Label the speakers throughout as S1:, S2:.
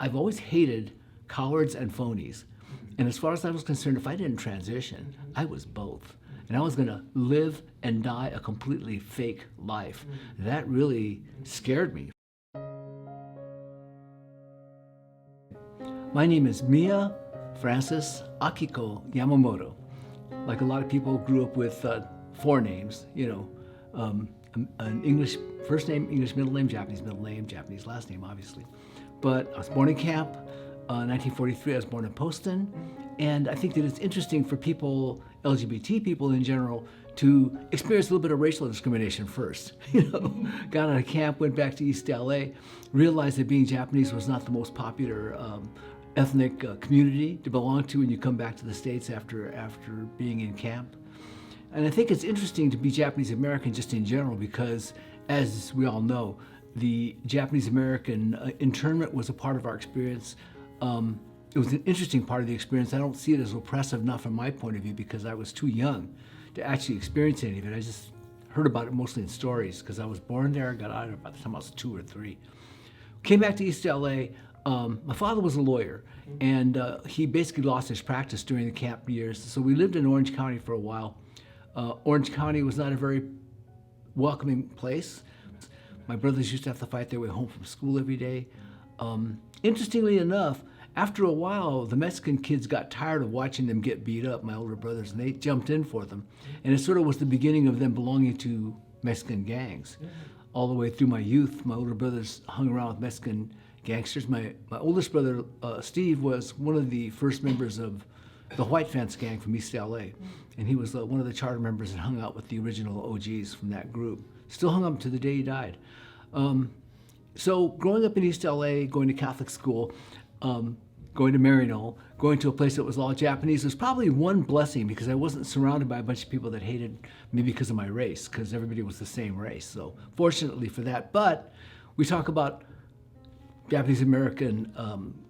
S1: I've always hated cowards and phonies. And as far as I was concerned, if I didn't transition, I was both. And I was gonna live and die a completely fake life. That really scared me. My name is Mia Frances Akiko Yamamoto. Like a lot of people, grew up with 4 names, an English first name, English middle name, Japanese last name, obviously. But I was born in camp, 1943. I was born in Poston, and I think that it's interesting for people, LGBT people in general, to experience a little bit of racial discrimination first. Got out of camp, went back to East LA, realized that being Japanese was not the most popular ethnic community to belong to when you come back to the States after being in camp. And I think it's interesting to be Japanese American just in general because, as we all know, the Japanese American internment was a part of our experience. It was an interesting part of the experience. I don't see it as oppressive enough from my point of view because I was too young to actually experience any of it. I just heard about it mostly in stories because I was born there, got out of it by the time I was 2 or 3. Came back to East LA. My father was a lawyer, and he basically lost his practice during the camp years. So we lived in Orange County for a while. Orange County was not a very welcoming place. My brothers used to have to fight their way home from school every day. Interestingly enough, after a while, the Mexican kids got tired of watching them get beat up, my older brothers, and they jumped in for them. And it sort of was the beginning of them belonging to Mexican gangs. All the way through my youth, my older brothers hung around with Mexican gangsters. My oldest brother, Steve, was one of the first members of the White Fence gang from East LA. And he was one of the charter members and hung out with the original OGs from that group. Still hung up to the day he died. So growing up in East LA, going to Catholic school, going to Maryknoll, going to a place that was all Japanese was probably one blessing because I wasn't surrounded by a bunch of people that hated me because of my race, because everybody was the same race. So fortunately for that. But we talk about Japanese American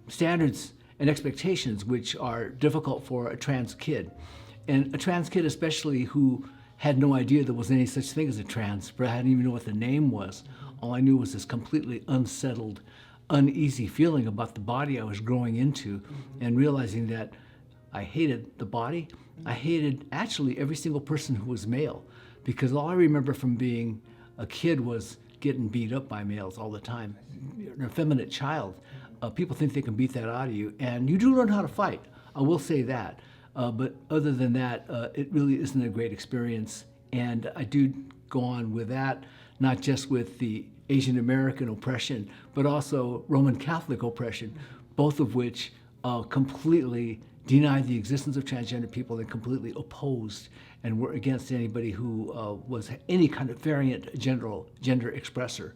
S1: standards and expectations, which are difficult for a trans kid. And a trans kid especially who had no idea there was any such thing as a trans, but I didn't even know what the name was. All I knew was this completely unsettled, uneasy feeling about the body I was growing into and realizing that I hated the body. I hated actually every single person who was male because all I remember from being a kid was getting beat up by males all the time. You're an effeminate child. People think they can beat that out of you, and you do learn how to fight. I will say that. But other than that, it really isn't a great experience. And I do go on with that, not just with the Asian American oppression, but also Roman Catholic oppression, both of which completely denied the existence of transgender people and completely opposed and were against anybody who was any kind of variant gender expressor.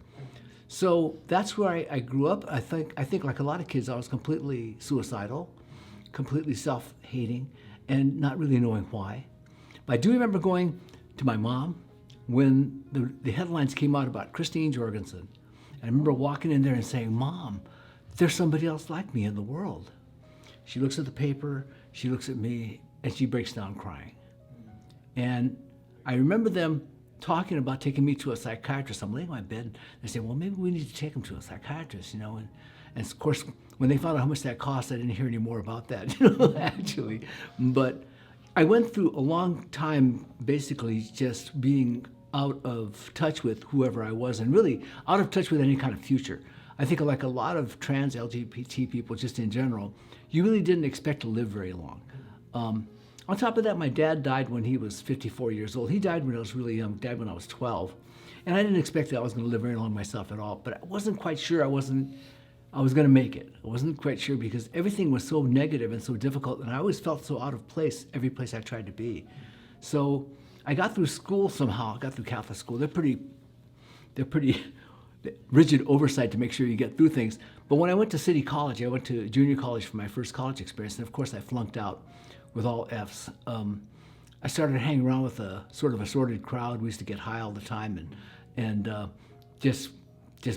S1: So that's where I grew up. I think like a lot of kids, I was completely suicidal, completely self-hating, and not really knowing why. But I do remember going to my mom when the headlines came out about Christine Jorgensen. And I remember walking in there and saying, "Mom, there's somebody else like me in the world." She looks at the paper, she looks at me, and she breaks down crying. And I remember them talking about taking me to a psychiatrist. I'm laying in my bed, and they say, "Well, maybe we need to take him to a psychiatrist," And of course, when they found out how much that cost, I didn't hear any more about that, actually. But I went through a long time basically just being out of touch with whoever I was and really out of touch with any kind of future. I think like a lot of trans LGBT people just in general, you really didn't expect to live very long. On top of that, my dad died when he was 54 years old. He died when I was really young, died when I was 12. And I didn't expect that I was gonna live very long myself at all, but I wasn't quite sure I was gonna make it. I wasn't quite sure because everything was so negative and so difficult, and I always felt so out of place every place I tried to be. So I got through school somehow. I got through Catholic school. They're pretty rigid oversight to make sure you get through things. But when I went to City College, I went to junior college for my first college experience, and of course I flunked out with all Fs. I started hanging around with a sort of assorted crowd. We used to get high all the time and just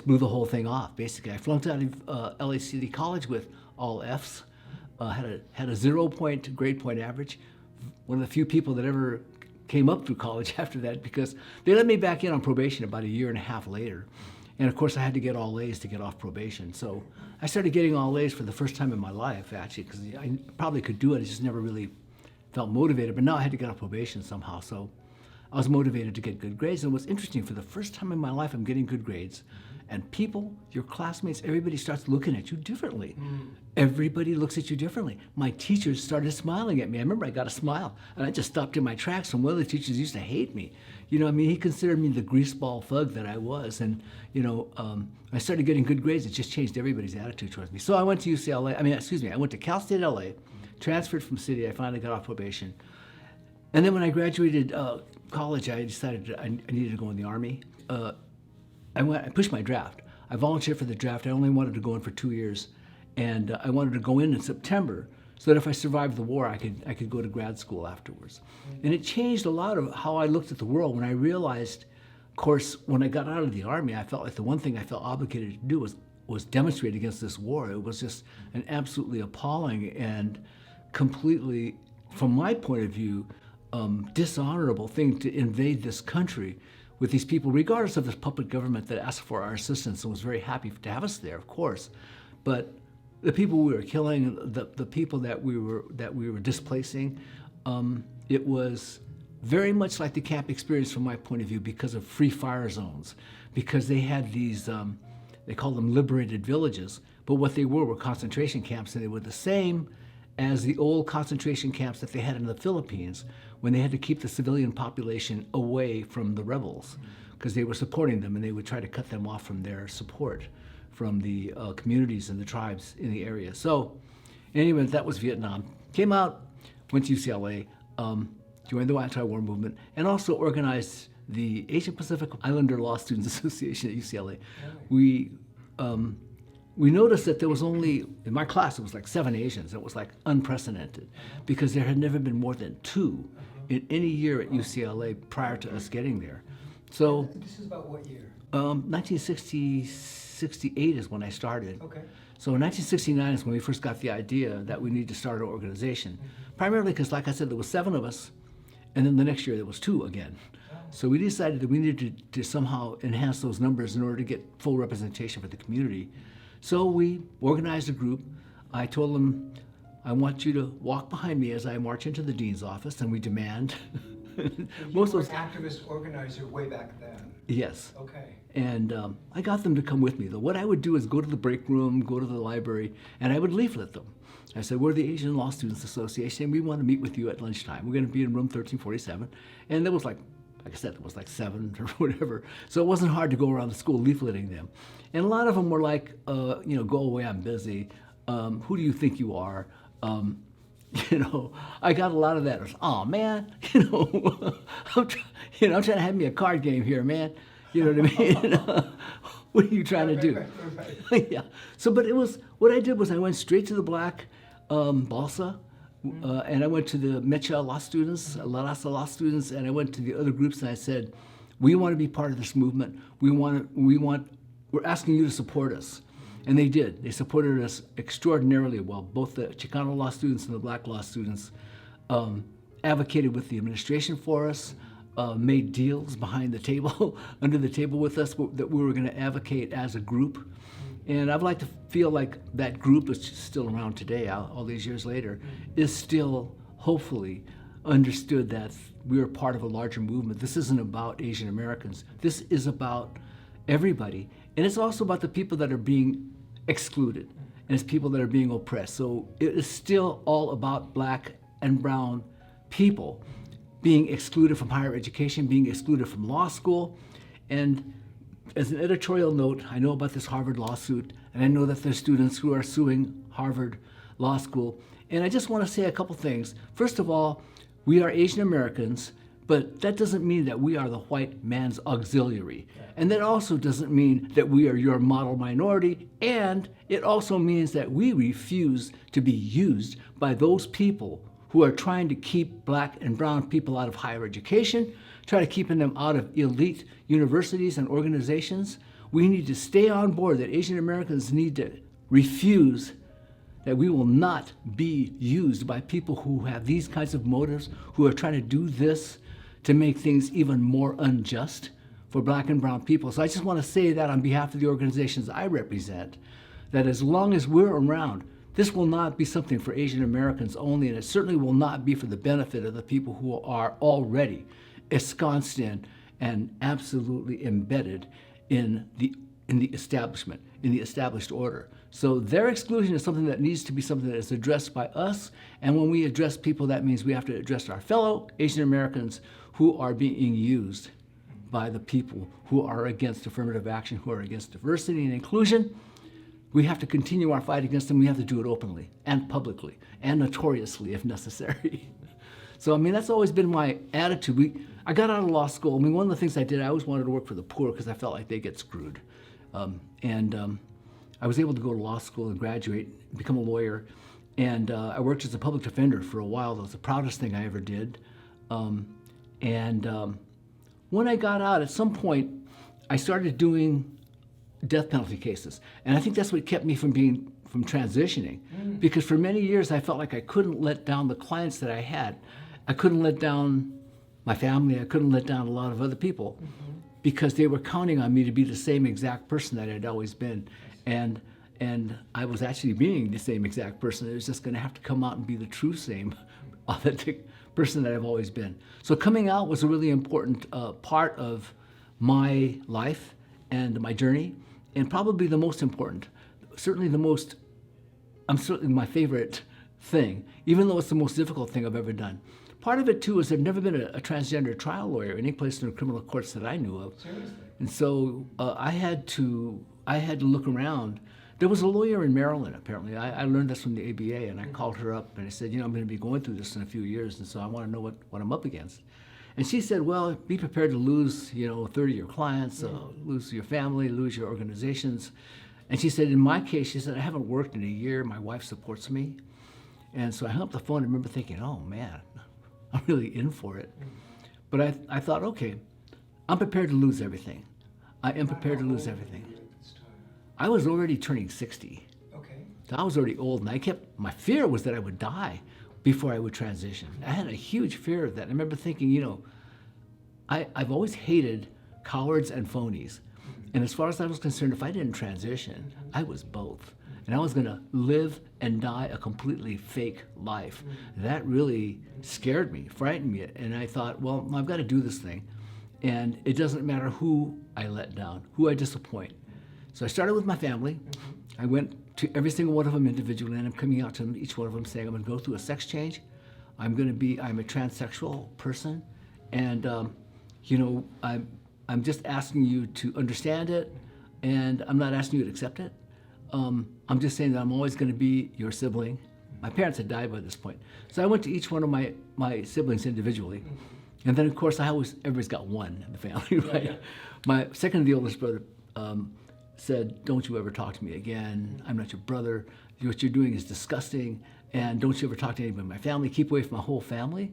S1: blew the whole thing off, basically. I flunked out of LA City College with all Fs, had a 0-point grade point average. One of the few people that ever came up through college after that because they let me back in on probation about a year and a half later. And of course, I had to get all A's to get off probation. So I started getting all A's for the first time in my life, actually, because I probably could do it. I just never really felt motivated. But now I had to get off probation somehow. So I was motivated to get good grades. And what's interesting, for the first time in my life, I'm getting good grades. And people, your classmates, everybody starts looking at you differently. Everybody looks at you differently. My teachers started smiling at me. I remember I got a smile, and I just stopped in my tracks. And one of the teachers used to hate me. You know, I mean, he considered me the greaseball thug that I was. And, you know, I started getting good grades. It just changed everybody's attitude towards me. So I went to UCLA, I went to Cal State LA, transferred from City. I finally got off probation. And then when I graduated college, I decided I needed to go in the Army. I pushed my draft. I volunteered for the draft. I only wanted to go in for 2 years. And I wanted to go in September, so that if I survived the war, I could go to grad school afterwards. And it changed a lot of how I looked at the world when I realized, of course, when I got out of the Army, I felt like the one thing I felt obligated to do was demonstrate against this war. It was just an absolutely appalling and completely, from my point of view, dishonorable thing to invade this country with these people, regardless of the puppet government that asked for our assistance and was very happy to have us there, of course. But the people we were killing, the people that we were displacing, it was very much like the camp experience from my point of view, because of free fire zones, because they had these, they called them liberated villages, but what they were concentration camps, and they were the same as the old concentration camps that they had in the Philippines, when they had to keep the civilian population away from the rebels, because they were supporting them, and they would try to cut them off from their support from the communities and the tribes in the area. So anyway, that was Vietnam. Came out, went to UCLA, joined the anti-war movement, and also organized the Asian Pacific Islander Law Students Association at UCLA. We noticed that there was only, in my class, it was like 7 Asians. It was like unprecedented, because there had never been more than 2 in any year at UCLA prior to us getting there. So
S2: this is about what year?
S1: 1968 is when I started.
S2: Okay.
S1: So in 1969 is when we first got the idea that we need to start an organization. Primarily because, like I said, there was 7 of us, and then the next year there was 2 again. So we decided that we needed to somehow enhance those numbers in order to get full representation for the community. So we organized a group. I told them, I want you to walk behind me as I march into the dean's office, and we demand.
S2: Most of those activist organizer way back then.
S1: Yes.
S2: Okay.
S1: And I got them to come with me. Though what I would do is go to the break room, go to the library, and I would leaflet them. I said, we're the Asian Law Students Association, and we want to meet with you at lunchtime. We're going to be in room 1347. And there was like I said, it was like 7 or whatever. So it wasn't hard to go around the school leafleting them. And a lot of them were like, go away, I'm busy. Who do you think you are? I got a lot of that. Oh man, I'm trying to have me a card game here, man. You know what I mean? What are you trying to do? Right. Yeah. So, but what I did was I went straight to the black balsa, and I went to the Mecha law students, La Raza law students, and I went to the other groups and I said, we want to be part of this movement. We're asking you to support us. And they did. They supported us extraordinarily well. Both the Chicano law students and the black law students advocated with the administration for us, made deals behind the table, under the table with us that we were going to advocate as a group. And I'd like to feel like that group, which is still around today, all these years later, is still hopefully understood that we are part of a larger movement. This isn't about Asian Americans. This is about everybody. And it's also about the people that are being excluded, and it's people that are being oppressed. So it is still all about black and brown people being excluded from higher education, being excluded from law school. And as an editorial note, I know about this Harvard lawsuit, and I know that there's students who are suing Harvard Law School. And I just want to say a couple things. First of all, we are Asian Americans, but that doesn't mean that we are the white man's auxiliary. And that also doesn't mean that we are your model minority. And it also means that we refuse to be used by those people who are trying to keep black and brown people out of higher education, try to keep them out of elite universities and organizations. We need to stay on board that Asian Americans need to refuse that we will not be used by people who have these kinds of motives, who are trying to do this to make things even more unjust for black and brown people. So I just want to say that on behalf of the organizations I represent, that as long as we're around, this will not be something for Asian Americans only, and it certainly will not be for the benefit of the people who are already ensconced in and absolutely embedded in the establishment, in the established order. So their exclusion is something that needs to be something that is addressed by us, and when we address people, that means we have to address our fellow Asian Americans who are being used by the people who are against affirmative action, who are against diversity and inclusion. We have to continue our fight against them. We have to do it openly and publicly and notoriously if necessary. So, I mean, that's always been my attitude. I got out of law school. I mean, one of the things I did, I always wanted to work for the poor because I felt like they get screwed. I was able to go to law school and graduate, become a lawyer. And I worked as a public defender for a while. That was the proudest thing I ever did. When I got out, at some point, I started doing death penalty cases. And I think that's what kept me from transitioning. Because for many years, I felt like I couldn't let down the clients that I had. I couldn't let down my family. I couldn't let down a lot of other people because they were counting on me to be the same exact person that I'd always been. And I was actually being the same exact person. It was just going to have to come out and be the true same authentic person that I've always been. So coming out was a really important part of my life and my journey, and probably the most important, certainly my favorite thing, even though it's the most difficult thing I've ever done. Part of it too is I've never been a transgender trial lawyer any place in the criminal courts that I knew of.
S2: Seriously?
S1: And so I had to look around. There was a lawyer in Maryland, apparently. I learned this from the ABA, and I called her up and I said, I'm going to be going through this in a few years, and so I want to know what I'm up against. And she said, well, be prepared to lose, 30 of your clients, lose your family, lose your organizations. And she said, in my case, she said, I haven't worked in a year. My wife supports me. And so I hung up the phone and remember thinking, oh man, I'm really in for it. But I thought, okay, I'm prepared to lose everything. I am prepared to lose everything. I was already turning 60.
S2: Okay.
S1: So I was already old, and my fear was that I would die before I would transition. I had a huge fear of that. I remember thinking, I've always hated cowards and phonies. And as far as I was concerned, if I didn't transition, I was both. And I was gonna live and die a completely fake life. That really scared me, frightened me. And I thought, well, I've got to do this thing. And it doesn't matter who I let down, who I disappoint. So I started with my family. I went to every single one of them individually, and I'm coming out to each one of them saying, I'm gonna go through a sex change. I'm a transsexual person. And I'm just asking you to understand it, and I'm not asking you to accept it. I'm just saying that I'm always going to be your sibling. My parents had died by this point. So I went to each one of my siblings individually. And then, of course, everybody's got one in the family, right? Yeah. My second to the oldest brother said, don't you ever talk to me again. I'm not your brother. What you're doing is disgusting. And don't you ever talk to anybody in my family. Keep away from my whole family.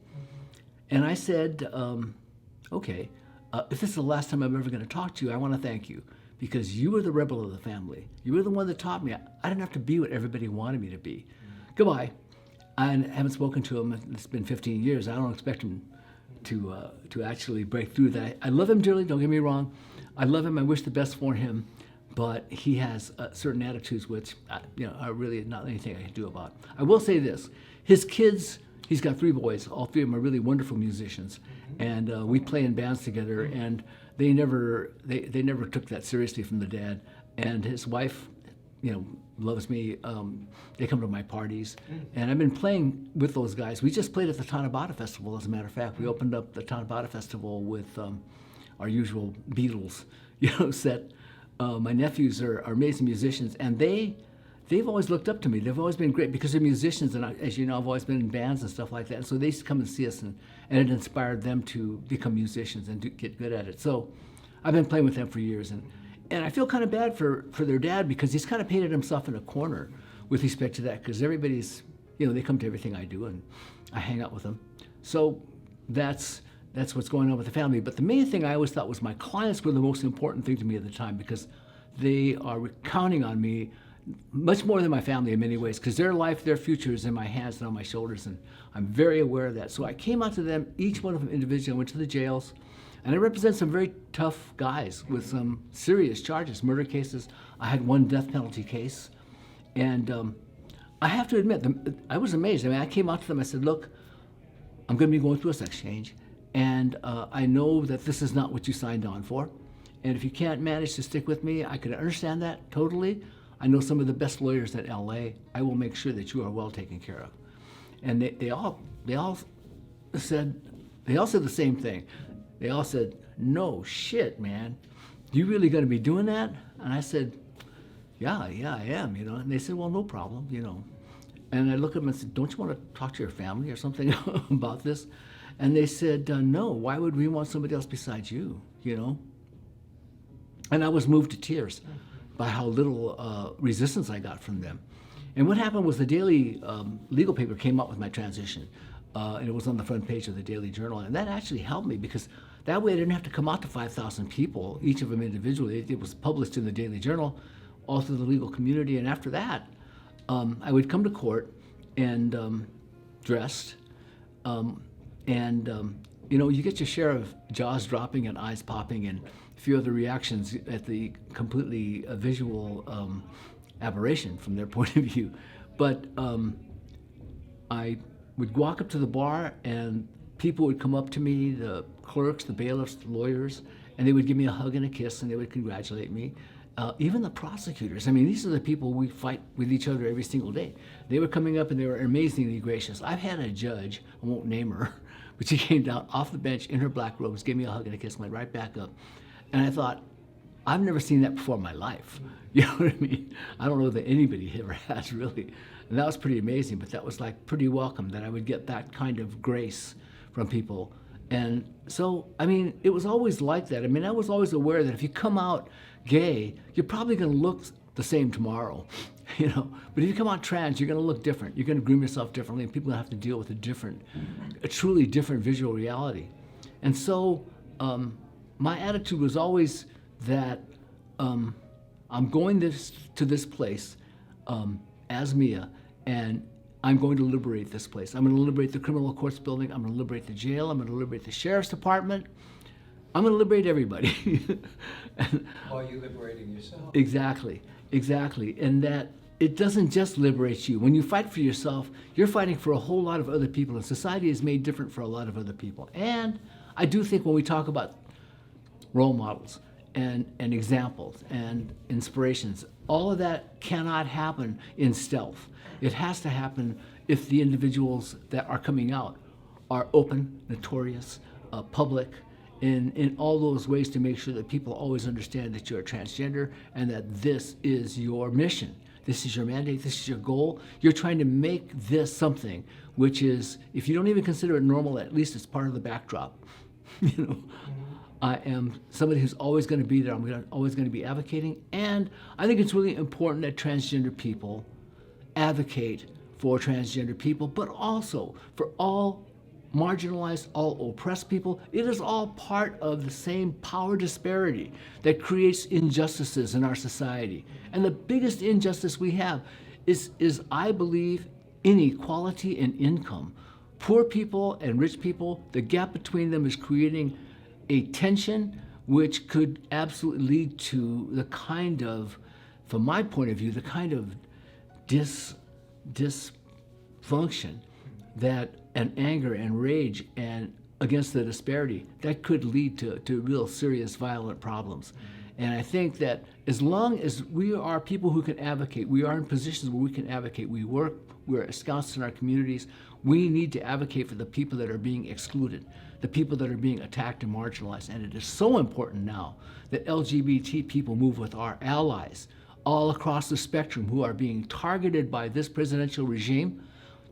S1: And I said, okay, if this is the last time I'm ever going to talk to you, I want to thank you. Because you were the rebel of the family. You were the one that taught me. I didn't have to be what everybody wanted me to be. Goodbye. I haven't spoken to him. It's been 15 years. I don't expect him to actually break through that. I love him dearly, don't get me wrong. I love him. I wish the best for him. But he has certain attitudes which are really not anything I can do about. I will say this. His kids, he's got 3 boys. All 3 of them are really wonderful musicians. And we play in bands together. And they never took that seriously from the dad. And his wife, loves me. They come to my parties. And I've been playing with those guys. We just played at the Tanabata Festival, as a matter of fact. We opened up the Tanabata Festival with our usual Beatles, set. My nephews are amazing musicians, and they've always looked up to me. They've always been great because they're musicians, and as you know, I've always been in bands and stuff like that. So they used to come and see us, and it inspired them to become musicians and to get good at it. So I've been playing with them for years, and I feel kind of bad for their dad because he's kind of painted himself in a corner with respect to that, because everybody's, they come to everything I do, and I hang out with them. So that's what's going on with the family. But the main thing I always thought was my clients were the most important thing to me at the time, because they are counting on me much more than my family in many ways, because their life, their future is in my hands and on my shoulders, and I'm very aware of that. So I came out to them, each one of them individually. I went to the jails. And I represent some very tough guys with some serious charges, murder cases. I had one death penalty case. And I have to admit, I was amazed. I mean, I came out to them, I said, look, I'm going to be going through a sex change, and I know that this is not what you signed on for. And if you can't manage to stick with me, I can understand that totally. I know some of the best lawyers in LA. I will make sure that you are well taken care of. And they all said the same thing. They all said, no shit, man. You really going to be doing that? And I said, yeah, I am, you know. And they said, well, no problem, you know. And I looked at them and said, don't you want to talk to your family or something about this? And they said, no, why would we want somebody else besides you, you know? And I was moved to tears by how little resistance I got from them. And what happened was the daily legal paper came out with my transition. And it was on the front page of the Daily Journal. And that actually helped me because that way I didn't have to come out to 5,000 people, each of them individually. It was published in the Daily Journal, all through the legal community. And after that, I would come to court and dressed. You know, you get your share of jaws dropping and eyes popping and a few other reactions at the completely visual aberration from their point of view. But I would walk up to the bar and people would come up to me, the clerks, the bailiffs, the lawyers, and they would give me a hug and a kiss and they would congratulate me. Even the prosecutors, I mean, these are the people we fight with each other every single day. They were coming up and they were amazingly gracious. I've had a judge, I won't name her, but she came down off the bench in her black robes, gave me a hug and a kiss, went right back up. And I thought, I've never seen that before in my life. You know what I mean? I don't know that anybody ever has, really. And that was pretty amazing, but that was like pretty welcome that I would get that kind of grace from people. And so, I mean, it was always like that. I mean, I was always aware that if you come out gay, you're probably going to look the same tomorrow, you know. But if you come out trans, you're going to look different. You're going to groom yourself differently, and people have to deal with a truly different visual reality. And so, my attitude was always that I'm going to this place as Mia, and I'm going to liberate this place. I'm going to liberate the criminal courts building. I'm going to liberate the jail. I'm going to liberate the sheriff's department. I'm going to liberate everybody.
S2: While you're liberating yourself.
S1: Exactly. And that it doesn't just liberate you. When you fight for yourself, you're fighting for a whole lot of other people, and society is made different for a lot of other people. And I do think when we talk about role models and examples and inspirations, all of that cannot happen in stealth. It has to happen if the individuals that are coming out are open, notorious, public, in all those ways to make sure that people always understand that you're a transgender and that this is your mission. This is your mandate, this is your goal. You're trying to make this something which is, if you don't even consider it normal, at least it's part of the backdrop. You know, I am somebody who's always going to be there. I'm always going to be advocating. And I think it's really important that transgender people advocate for transgender people, but also for all marginalized, all oppressed people. It is all part of the same power disparity that creates injustices in our society. And the biggest injustice we have is I believe, inequality in income. Poor people and rich people, the gap between them is creating a tension which could absolutely lead to the kind of, from my point of view, the kind of dysfunction that and anger and rage and against the disparity that could lead to real serious violent problems. And I think that as long as we are people who can advocate, we are in positions where we can advocate, we work, we're scouts in our communities, we need to advocate for the people that are being excluded, the people that are being attacked and marginalized. And it is so important now that LGBT people move with our allies all across the spectrum who are being targeted by this presidential regime.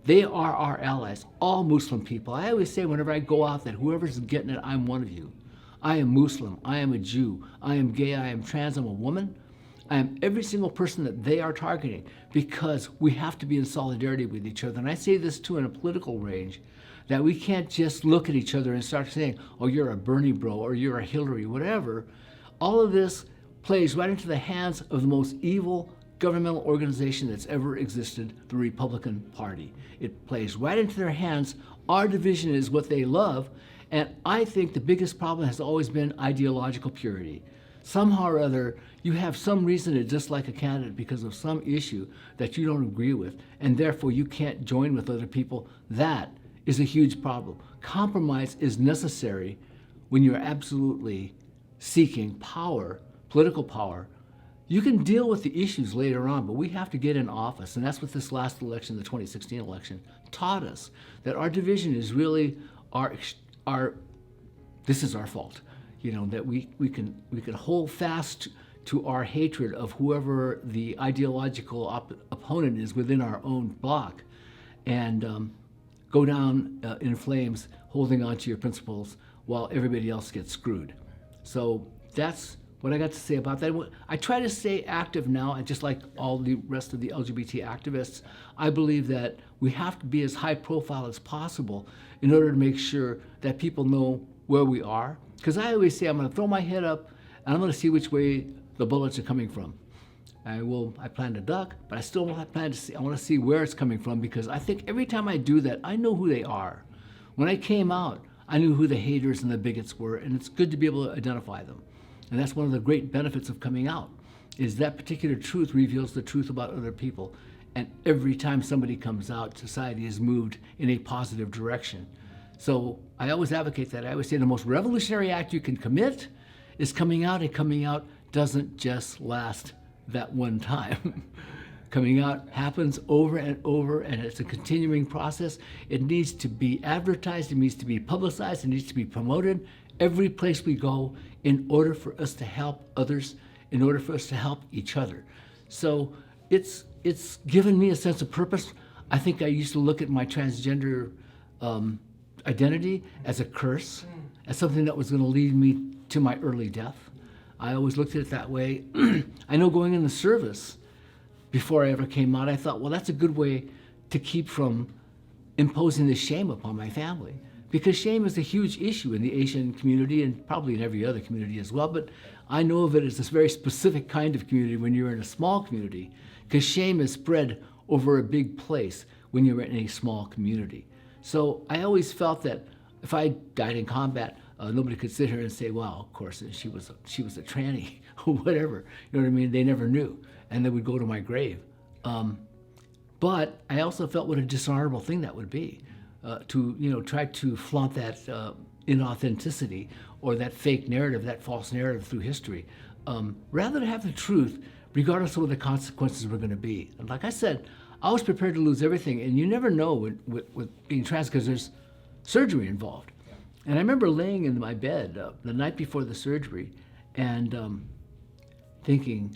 S1: They are our allies, all Muslim people. I always say whenever I go out that whoever's getting it, I'm one of you. I am Muslim, I am a Jew, I am gay, I am trans, I'm a woman. I am every single person that they are targeting because we have to be in solidarity with each other. And I say this too in a political range, that we can't just look at each other and start saying, oh, you're a Bernie bro, or you're a Hillary, whatever. All of this plays right into the hands of the most evil governmental organization that's ever existed, the Republican Party. It plays right into their hands. Our division is what they love, And I think the biggest problem has always been ideological purity. Somehow or other, you have some reason to dislike a candidate because of some issue that you don't agree with, and therefore you can't join with other people. That is a huge problem. Compromise is necessary when you're absolutely seeking power, political power. You can deal with the issues later on, but we have to get in office. And that's what this last election, the 2016 election, taught us, that our division is really this is our fault. That we can hold fast to our hatred of whoever the ideological opponent is within our own bloc, and go down in flames holding on to your principles while everybody else gets screwed. So that's what I got to say about that. I try to stay active now, and just like all the rest of the LGBT activists, I believe that we have to be as high profile as possible in order to make sure that people know where we are. Because I always say I'm going to throw my head up and I'm going to see which way the bullets are coming from. I plan to duck, but I still plan to see. I want to see where it's coming from, because I think every time I do that, I know who they are. When I came out, I knew who the haters and the bigots were, and it's good to be able to identify them. And that's one of the great benefits of coming out, is that particular truth reveals the truth about other people. And every time somebody comes out, society is moved in a positive direction. So I always advocate that. I always say the most revolutionary act you can commit is coming out, and coming out doesn't just last that one time. Coming out happens over and over, and it's a continuing process. It needs to be advertised, it needs to be publicized, it needs to be promoted every place we go in order for us to help others, in order for us to help each other. So it's given me a sense of purpose. I think I used to look at my transgender identity as a curse, as something that was going to lead me to my early death. I always looked at it that way. I know going in the service, before I ever came out, I thought, well, that's a good way to keep from imposing this shame upon my family. Because shame is a huge issue in the Asian community, and probably in every other community as well. But I know of it as this very specific kind of community when you're in a small community, because shame is spread over a big place when you're in a small community. So I always felt that if I died in combat, nobody could sit here and say, well, of course, she was a tranny or whatever. You know what I mean? They never knew. And they would go to my grave. But I also felt what a dishonorable thing that would be, to try to flaunt that inauthenticity or that fake narrative, that false narrative through history, rather than have the truth, regardless of what the consequences were going to be. And like I said, I was prepared to lose everything, and you never know with being trans, because there's surgery involved. And I remember laying in my bed the night before the surgery and thinking,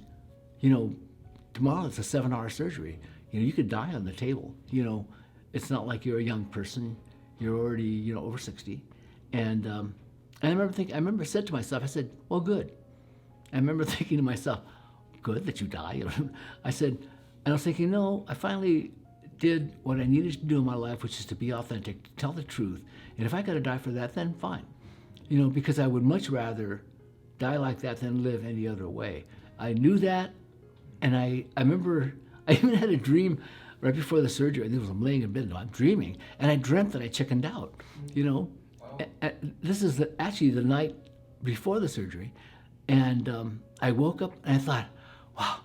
S1: tomorrow it's a 7-hour surgery. You could die on the table. It's not like you're a young person. You're already, over 60. And I remember said to myself, I said, well, good. I remember thinking to myself, good that you die. I said, and I was thinking, no, I finally did what I needed to do in my life, which is to be authentic, to tell the truth. And if I got to die for that, then fine. Because I would much rather die like that than live any other way. I knew that, and I remember I even had a dream right before the surgery. I'm laying in bed, I'm dreaming, and I dreamt that I chickened out. Wow. This is actually the night before the surgery, and I woke up and I thought, wow,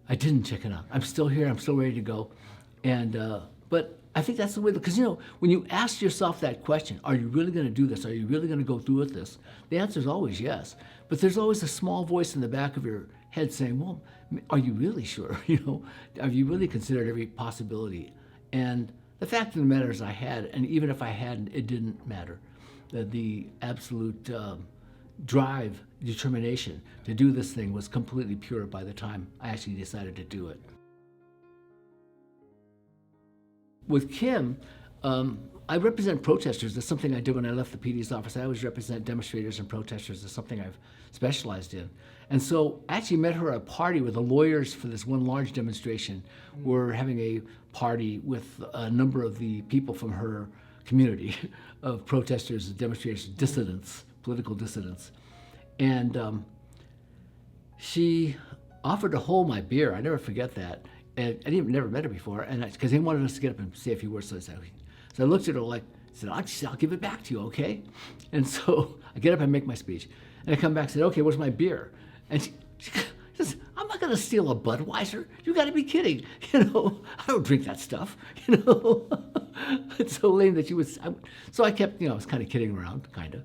S1: I didn't chicken out. I'm still here. I'm still ready to go. And but I think that's the way, because when you ask yourself that question, are you really going to do this? Are you really going to go through with this? The answer is always yes. But there's always a small voice in the back of your head saying, well, are you really sure? Have you really considered every possibility? And the fact of the matter is I had, and even if I hadn't, it didn't matter. The absolute drive, determination to do this thing was completely pure by the time I actually decided to do it. With Kim, I represent protesters. That's something I did when I left the PD's office. I always represent demonstrators and protesters. It's something I've specialized in. And so I actually met her at a party with the lawyers for this one large demonstration. We're having a party with a number of the people from her community of protesters, demonstrators, dissidents, political dissidents. And she offered to hold my beer. I never forget that. And I never met her before, and because they wanted us to get up and say a few words. So I looked at her like, I said, I'll give it back to you, okay? And so I get up and make my speech. And I come back and said, okay, where's my beer? And she says, I'm not going to steal a Budweiser. You got to be kidding. I don't drink that stuff. It's so lame that she was. So I kept, I was kind of kidding around, kind of,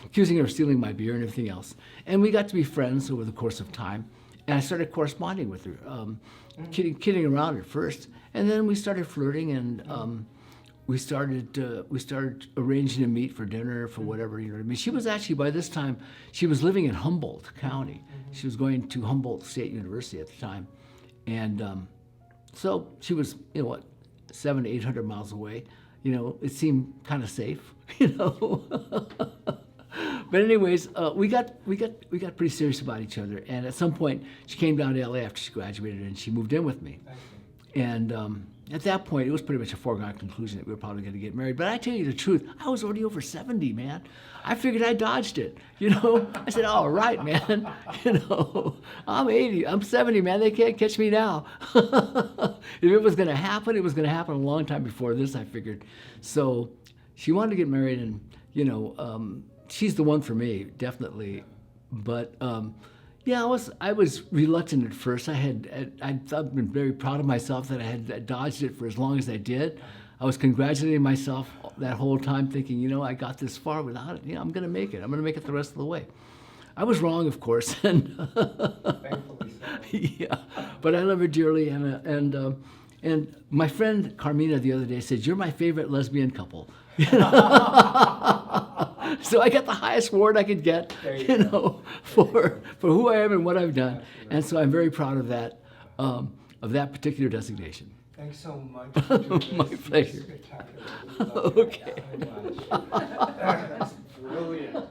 S1: accusing her of stealing my beer and everything else. And we got to be friends over the course of time. And I started corresponding with her, kidding around at first. And then we started flirting, and we started arranging to meet for dinner, for whatever, you know what I mean? She was actually, by this time, she was living in Humboldt County. She was going to Humboldt State University at the time. And so she was, 700 to 800 miles away. It seemed kind of safe, But anyways, we got pretty serious about each other. And at some point, she came down to LA after she graduated, and she moved in with me. And at that point, it was pretty much a foregone conclusion that we were probably going to get married. But I tell you the truth, I was already over 70, man. I figured I dodged it, I said, all right, man. I'm 80, I'm 70, man. They can't catch me now. If it was going to happen, it was going to happen a long time before this, I figured. So she wanted to get married, and, she's the one for me, definitely. But yeah, I was reluctant at first. I'd been very proud of myself that I had dodged it for as long as I did. I was congratulating myself that whole time, thinking, I got this far without it. I'm going to make it. I'm going to make it the rest of the way. I was wrong, of course, and
S2: Thankfully so.
S1: yeah, but I love her dearly, and my friend Carmina the other day said, "You're my favorite lesbian couple." So I got the highest award I could get, for who I am and what I've done, and so I'm very proud of that particular designation.
S2: Thanks so much for doing this.
S1: My pleasure.
S2: Spectacular.
S1: Okay.
S2: That's brilliant.